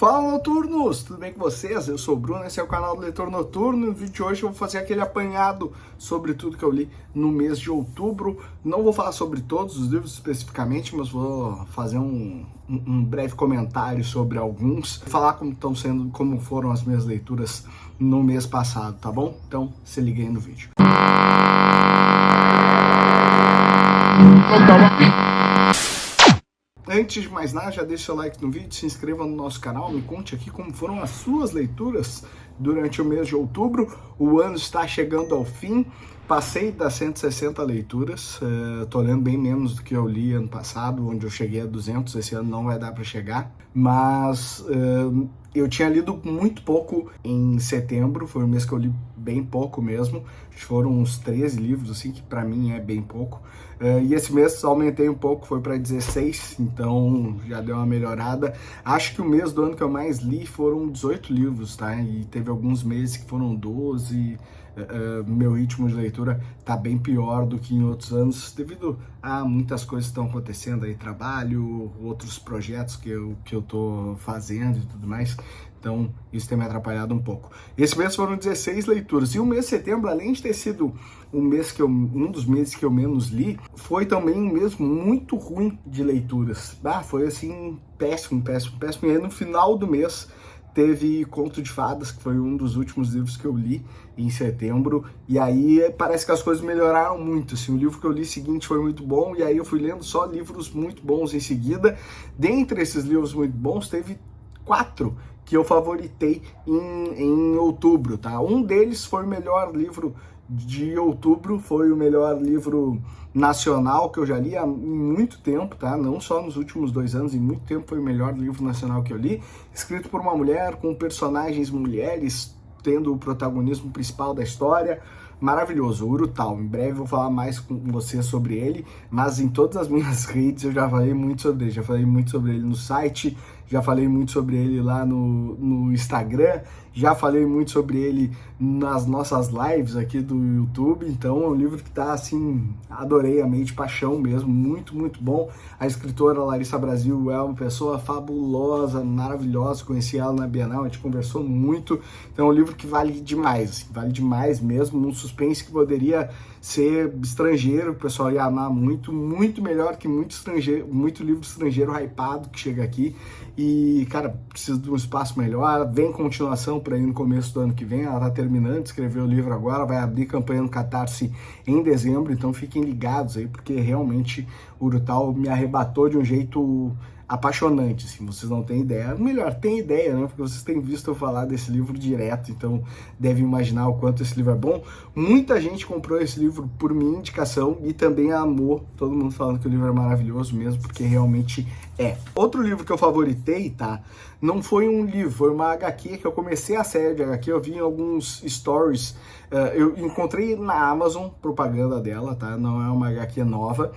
Fala, noturnos! Tudo bem com vocês? Eu sou o Bruno, esse é o canal do Leitor Noturno. No vídeo de hoje eu vou fazer aquele apanhado sobre tudo que eu li no mês de outubro. Não vou falar sobre todos os livros especificamente, mas vou fazer um breve comentário sobre alguns. Falar como foram as minhas leituras no mês passado, tá bom? Então, se liga aí no vídeo. Antes de mais nada, já deixa o like no vídeo, se inscreva no nosso canal, me conte aqui como foram as suas leituras durante o mês de outubro. O ano está chegando ao fim, passei das 160 leituras, tô lendo bem menos do que eu li ano passado, onde eu cheguei a 200, esse ano não vai dar para chegar, mas eu tinha lido muito pouco em setembro, foi um mês que eu li bem pouco mesmo, foram uns 13 livros, assim, que para mim é bem pouco. E esse mês aumentei um pouco, foi para 16, então já deu uma melhorada. Acho que o mês do ano que eu mais li foram 18 livros, tá? E teve alguns meses que foram 12. Meu ritmo de leitura tá bem pior do que em outros anos, devido a muitas coisas que estão acontecendo aí, trabalho, outros projetos que eu tô fazendo e tudo mais. Então, isso tem me atrapalhado um pouco. Esse mês foram 16 leituras. E o mês de setembro, além de ter sido um dos meses que eu menos li, foi também um mês muito ruim de leituras. Foi assim, péssimo. E aí, no final do mês, teve Conto de Fadas, que foi um dos últimos livros que eu li em setembro, e aí parece que as coisas melhoraram muito, assim, o livro que eu li seguinte foi muito bom, e aí eu fui lendo só livros muito bons em seguida. Dentre esses livros muito bons, teve 4 que eu favoritei em outubro, tá? Um deles foi o melhor livro de outubro, foi o melhor livro nacional que eu já li há muito tempo, tá? Não só nos últimos 2 anos, em muito tempo foi o melhor livro nacional que eu li, escrito por uma mulher, com personagens mulheres, tendo o protagonismo principal da história. Maravilhoso, Urutau. Em breve eu vou falar mais com você sobre ele, mas em todas as minhas redes eu já falei muito sobre ele. Já falei muito sobre ele no site, já falei muito sobre ele lá no Instagram, já falei muito sobre ele nas nossas lives aqui do YouTube. Então é um livro que tá assim, adorei, amei de paixão mesmo, muito bom. A escritora Larissa Brasil é uma pessoa fabulosa, maravilhosa, conheci ela na Bienal, a gente conversou muito. Então é um livro que vale demais, assim, vale demais mesmo, um suspense que poderia ser estrangeiro, que o pessoal ia amar muito melhor que muito livro estrangeiro hypado que chega aqui. E, cara, precisa de um espaço melhor, vem continuação para ir no começo do ano que vem, ela tá terminando de escrever o livro agora, vai abrir campanha no Catarse em dezembro, então fiquem ligados aí, porque realmente o Urutau me arrebatou de um jeito apaixonante, assim, vocês não têm ideia. Melhor, tem ideia, né? Porque vocês têm visto eu falar desse livro direto, então devem imaginar o quanto esse livro é bom. Muita gente comprou esse livro por minha indicação e também amou, todo mundo falando que o livro é maravilhoso mesmo, porque realmente é. Outro livro que eu favoritei, tá? Não foi um livro, foi uma HQ que eu comecei a série de HQ, eu vi em alguns stories, eu encontrei na Amazon propaganda dela, tá? Não é uma HQ nova,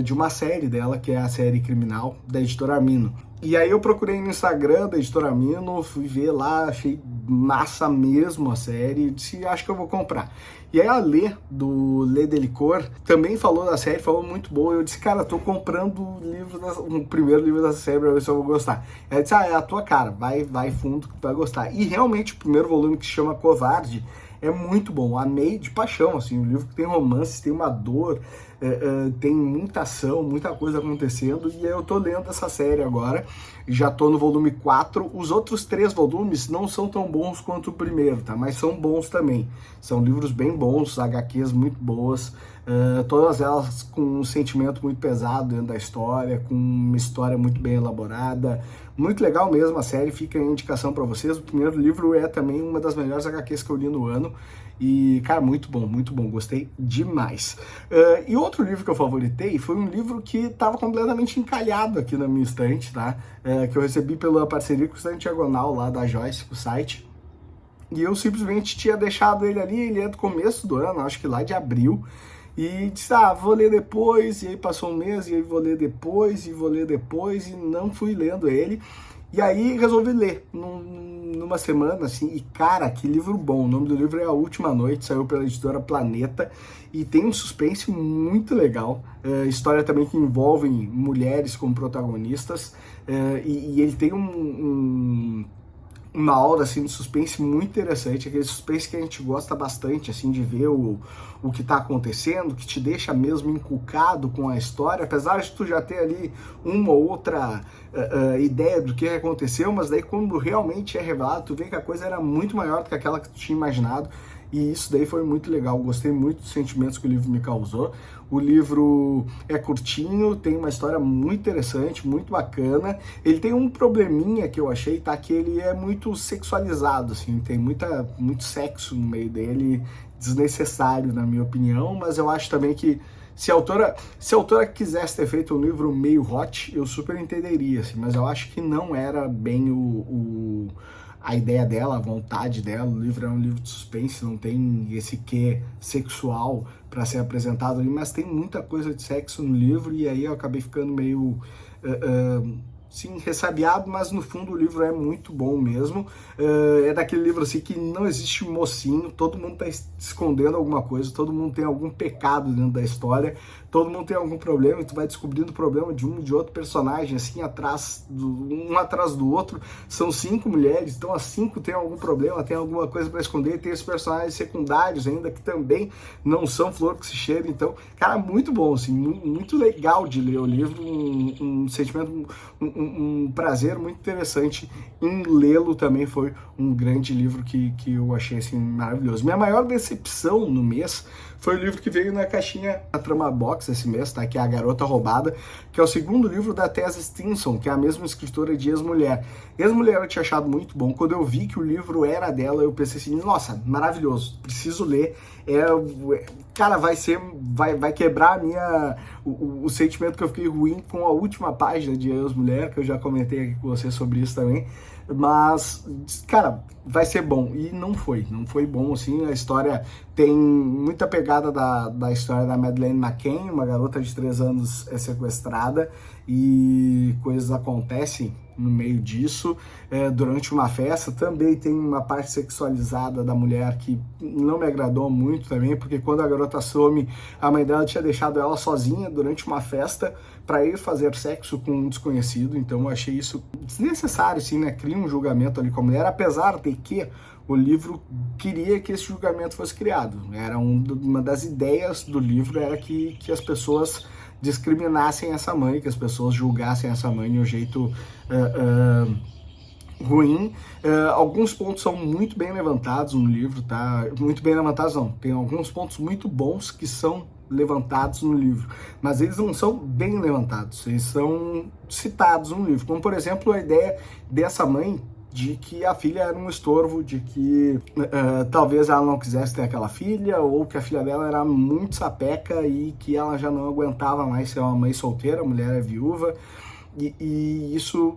de uma série dela, que é a série Criminal, da editora Mino. E aí eu procurei no Instagram da editora Mino, fui ver lá, achei massa mesmo a série, disse, acho que eu vou comprar. E aí a Lê, do Lê Delicor, também falou da série, falou muito boa. Eu disse, cara, tô comprando o primeiro livro dessa série pra ver se eu vou gostar. Ela disse, é a tua cara, vai fundo que tu vai gostar. E realmente o primeiro volume, que se chama Covarde, é muito bom, amei de paixão, assim, um livro que tem romance, tem uma dor, tem muita ação, muita coisa acontecendo, e eu tô lendo essa série agora, já tô no volume 4, os outros 3 volumes não são tão bons quanto o primeiro, tá, mas são bons também, são livros bem bons, HQs muito boas, todas elas com um sentimento muito pesado dentro da história, com uma história muito bem elaborada, muito legal mesmo a série, fica a indicação para vocês. O primeiro livro é também uma das melhores HQs que eu li no ano, e, cara, muito bom, gostei demais. E outro livro que eu favoritei foi um livro que estava completamente encalhado aqui na minha estante, tá? Que eu recebi pela parceria com o Estante Diagonal lá da Joyce, o site, e eu simplesmente tinha deixado ele ali, ele é do começo do ano, acho que lá de abril, e disse, vou ler depois, e aí passou um mês, e aí vou ler depois, e não fui lendo ele. E aí resolvi ler, não numa semana, assim, e cara, que livro bom. O nome do livro é A Última Noite, saiu pela editora Planeta, e tem um suspense muito legal. História também que envolve mulheres como protagonistas, e ele tem uma aura assim de suspense muito interessante, aquele suspense que a gente gosta bastante assim de ver o que está acontecendo, que te deixa mesmo encucado com a história, apesar de tu já ter ali uma ou outra ideia do que aconteceu, mas daí quando realmente é revelado, tu vê que a coisa era muito maior do que aquela que tu tinha imaginado. E isso daí foi muito legal, gostei muito dos sentimentos que o livro me causou. O livro é curtinho, tem uma história muito interessante, muito bacana. Ele tem um probleminha que eu achei, tá? Que ele é muito sexualizado, assim, tem muito sexo no meio dele, desnecessário, na minha opinião, mas eu acho também que se a autora quisesse ter feito um livro meio hot, eu super entenderia, assim, mas eu acho que não era bem a ideia dela, a vontade dela. O livro é um livro de suspense, não tem esse quê sexual para ser apresentado ali, mas tem muita coisa de sexo no livro, e aí eu acabei ficando meio sim, ressabiado, mas no fundo o livro é muito bom mesmo. É daquele livro assim que não existe mocinho, todo mundo está escondendo alguma coisa, todo mundo tem algum pecado dentro da história, todo mundo tem algum problema, e tu vai descobrindo o problema de um e de outro personagem, assim, um atrás do outro. São 5 mulheres, então as 5 têm algum problema, tem alguma coisa para esconder, e tem os personagens secundários ainda, que também não são flor que se cheira. Então, cara, muito bom, assim, muito legal de ler o livro, um sentimento, um prazer muito interessante em lê-lo. Também foi um grande livro que eu achei, assim, maravilhoso. Minha maior decepção no mês foi o livro que veio na caixinha da Trama Box esse mês, tá? Que é A Garota Roubada, que é o segundo livro da Tessa Stinson, que é a mesma escritora de Ex-Mulher. Ex-Mulher eu tinha achado muito bom. Quando eu vi que o livro era dela, eu pensei assim, nossa, maravilhoso, preciso ler. Cara, vai quebrar o sentimento que eu fiquei ruim com a última página de Ex-Mulher, que eu já comentei aqui com você sobre isso também. Mas, cara, vai ser bom. E não foi bom, assim. A história tem muita pegada da história da Madeleine McCann, uma garota de 3 anos é sequestrada, e coisas acontecem no meio disso. Durante uma festa também tem uma parte sexualizada da mulher que não me agradou muito também, porque quando a garota some, a mãe dela tinha deixado ela sozinha durante uma festa para ir fazer sexo com um desconhecido. Então eu achei isso desnecessário, assim, né? Cria um julgamento ali com a mulher, apesar de que o livro queria que esse julgamento fosse criado. Era uma das ideias do livro, era que as pessoas discriminassem essa mãe, que as pessoas julgassem essa mãe de um jeito ruim. Alguns pontos são muito bem levantados no livro, tá? Muito bem levantados não, tem alguns pontos muito bons que são levantados no livro, mas eles não são bem levantados, eles são citados no livro, como por exemplo a ideia dessa mãe de que a filha era um estorvo, de que talvez ela não quisesse ter aquela filha, ou que a filha dela era muito sapeca e que ela já não aguentava mais ser uma mãe solteira, a mulher é viúva, e isso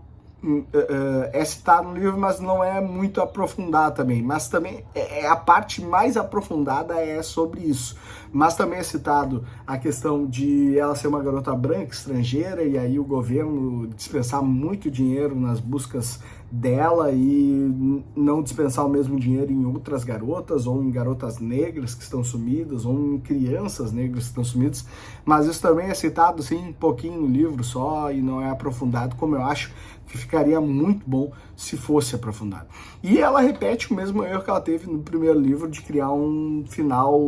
é citado no livro, mas não é muito aprofundado também. Mas também a parte mais aprofundada é sobre isso. Mas também é citado a questão de ela ser uma garota branca, estrangeira, e aí o governo dispensar muito dinheiro nas buscas dela e não dispensar o mesmo dinheiro em outras garotas, ou em garotas negras que estão sumidas, ou em crianças negras que estão sumidas. Mas isso também é citado assim um pouquinho no livro só, e não é aprofundado, como eu acho que ficaria muito bom se fosse aprofundado. E ela repete o mesmo erro que ela teve no primeiro livro, de criar um final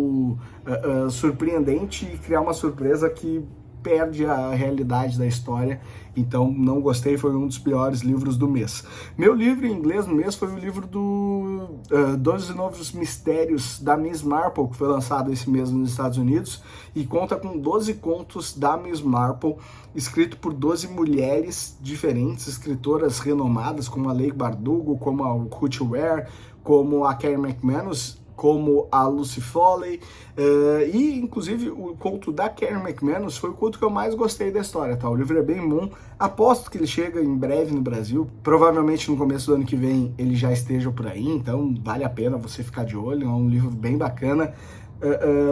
surpreendente e criar uma surpresa que perde a realidade da história. Então não gostei, foi um dos piores livros do mês. Meu livro em inglês no mês foi o livro do 12 Novos Mistérios da Miss Marple, que foi lançado esse mês nos Estados Unidos, e conta com 12 contos da Miss Marple, escrito por 12 mulheres diferentes, escritoras renomadas, como a Leigh Bardugo, como a Ruth Ware, como a Karen McManus, como a Lucy Foley, e inclusive o conto da Karen McManus foi o conto que eu mais gostei da história, tá? O livro é bem bom, aposto que ele chega em breve no Brasil, provavelmente no começo do ano que vem ele já esteja por aí, então vale a pena você ficar de olho, é um livro bem bacana.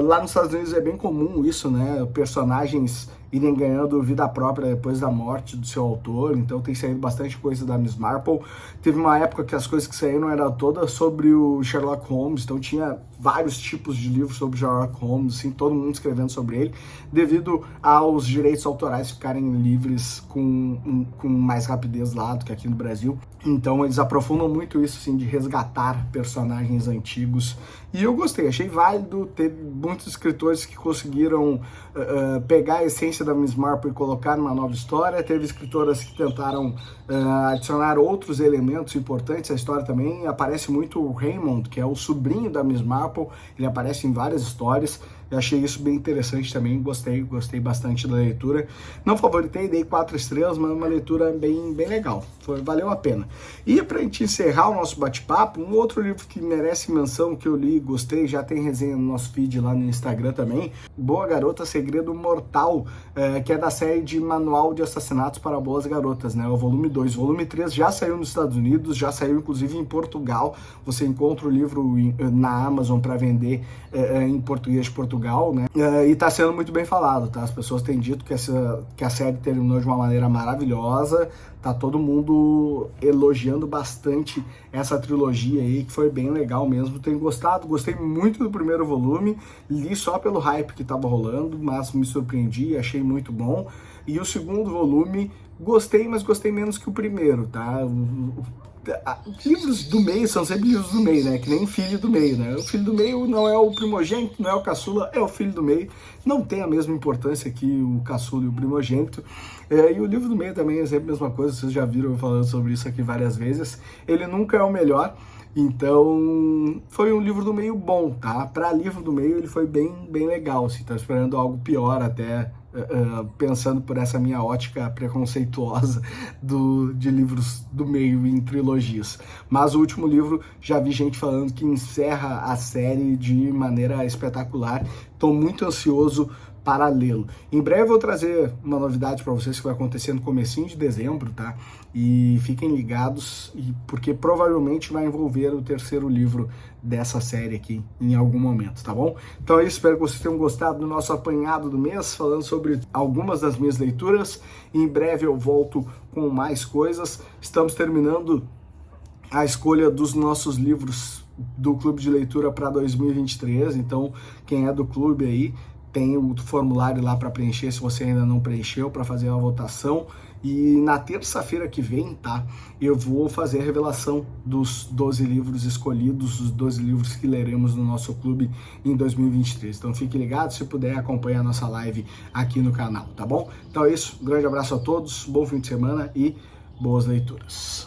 Lá nos Estados Unidos é bem comum isso, né? Personagens irem ganhando vida própria depois da morte do seu autor, então tem saído bastante coisa da Miss Marple. Teve uma época que as coisas que saíram eram todas sobre o Sherlock Holmes, então tinha vários tipos de livros sobre Sherlock Holmes, assim, todo mundo escrevendo sobre ele, devido aos direitos autorais ficarem livres com mais rapidez lá do que aqui no Brasil. Então eles aprofundam muito isso, assim, de resgatar personagens antigos. E eu gostei, achei válido. Ter muitos escritores que conseguiram pegar a essência da Miss Marple e colocar numa nova história. Teve escritoras que tentaram adicionar outros elementos importantes à história também. Aparece muito o Raymond, que é o sobrinho da Miss Marple. Ele aparece em várias histórias. Eu achei isso bem interessante também, gostei bastante da leitura. Não favoritei, dei 4 estrelas, mas uma leitura bem legal, valeu a pena. E pra gente encerrar o nosso bate-papo, um outro livro que merece menção, que eu li, gostei, já tem resenha no nosso feed lá no Instagram também, Boa Garota, Segredo Mortal, que é da série de Manual de Assassinatos para Boas Garotas, né, o volume 2. O volume 3 já saiu nos Estados Unidos, já saiu inclusive em Portugal, você encontra o livro na Amazon para vender em português de Portugal, né? E tá sendo muito bem falado, tá? As pessoas têm dito que a série terminou de uma maneira maravilhosa, tá todo mundo elogiando bastante essa trilogia aí, que foi bem legal mesmo. Tenho gostado, gostei muito do primeiro volume, li só pelo hype que tava rolando, mas me surpreendi, achei muito bom. E o segundo volume, gostei, mas gostei menos que o primeiro, tá? Livros do meio são sempre livros do meio, né? Que nem Filho do Meio, né? O Filho do Meio não é o primogênito, não é o caçula, é o Filho do Meio. Não tem a mesma importância que o caçula e o primogênito. E o livro do meio também é sempre a mesma coisa, vocês já viram eu falando sobre isso aqui várias vezes. Ele nunca é o melhor, então foi um livro do meio bom, tá? Para livro do meio ele foi bem legal, assim, tá esperando algo pior até, pensando por essa minha ótica preconceituosa de livros do meio em trilogias. Mas o último livro, já vi gente falando que encerra a série de maneira espetacular. Estou muito ansioso para lê-lo. Em breve eu vou trazer uma novidade para vocês que vai acontecer no comecinho de dezembro, tá? E fiquem ligados, porque provavelmente vai envolver o terceiro livro dessa série aqui em algum momento, tá bom? Então é isso, espero que vocês tenham gostado do nosso apanhado do mês, falando sobre algumas das minhas leituras. Em breve eu volto com mais coisas. Estamos terminando a escolha dos nossos livros do Clube de Leitura para 2023, então quem é do clube aí, tem o formulário lá para preencher, se você ainda não preencheu, para fazer uma votação. E na terça-feira que vem, tá? Eu vou fazer a revelação dos 12 livros escolhidos, os 12 livros que leremos no nosso clube em 2023. Então fique ligado, se puder acompanhar a nossa live aqui no canal, tá bom? Então é isso, um grande abraço a todos, bom fim de semana e boas leituras.